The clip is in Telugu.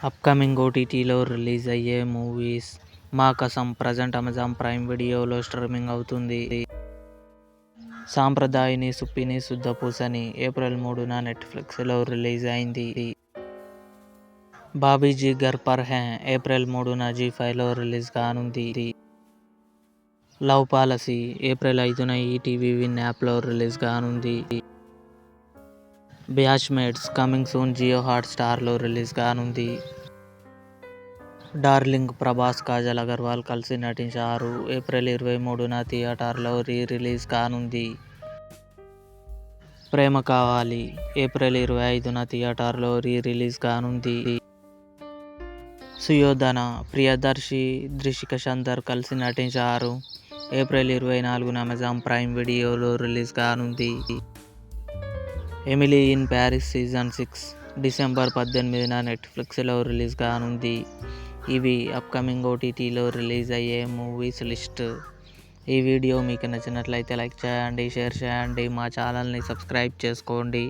అప్కమింగ్ ఓటీటీలో రిలీజ్ అయ్యే movies 'Maa Kasam' present Amazon Prime వీడియోలో స్ట్రీమింగ్ అవుతుంది. 'సాంప్రదాయని సుప్పిని శుద్ధపూసని' ఏప్రిల్ 3న నెట్ఫ్లిక్స్లో రిలీజ్ అయింది. 'బాబీజీ ఘర్ పర్ హై' ఏప్రిల్ 3న జీ5లో రిలీజ్ కానుంది. 'లవ్ పాలసీ' ఏప్రిల్ 5న ఈటీవీ విన్ యాప్లో రిలీజ్ కానుంది. 'బ్యాచ్మేట్స్' కమింగ్ సూన్ జియో హాట్స్టార్లో రిలీజ్ కానుంది. 'డార్లింగ్' ప్రభాస్, కాజల్ అగర్వాల్ కలిసి నటించారు. ఏప్రిల్ 23న థియేటర్లో రిలీజ్ కానుంది. 'ప్రేమ కావాలి' ఏప్రిల్ 25న థియేటర్లో రిలీజ్ కానుంది. 'సుయోధన' ప్రియదర్శి, త్రిషిక సుందర్ కలిసి నటించారు. ఏప్రిల్ 24న అమెజాన్ ప్రైమ్ వీడియోలో రిలీజ్ కానుంది. 'Emily in Paris season 6' December 18న నెట్ఫ్లిక్స్లో రిలీజ్ కానుంది. ఇవి అప్కమింగ్ ఓటీటీలో రిలీజ్ అయ్యే మూవీస్ లిస్ట్. ఈ వీడియో మీకు నచ్చినట్లయితే లైక్ చేయండి, షేర్ చేయండి, మా ఛానల్ని సబ్స్క్రైబ్ చేసుకోండి.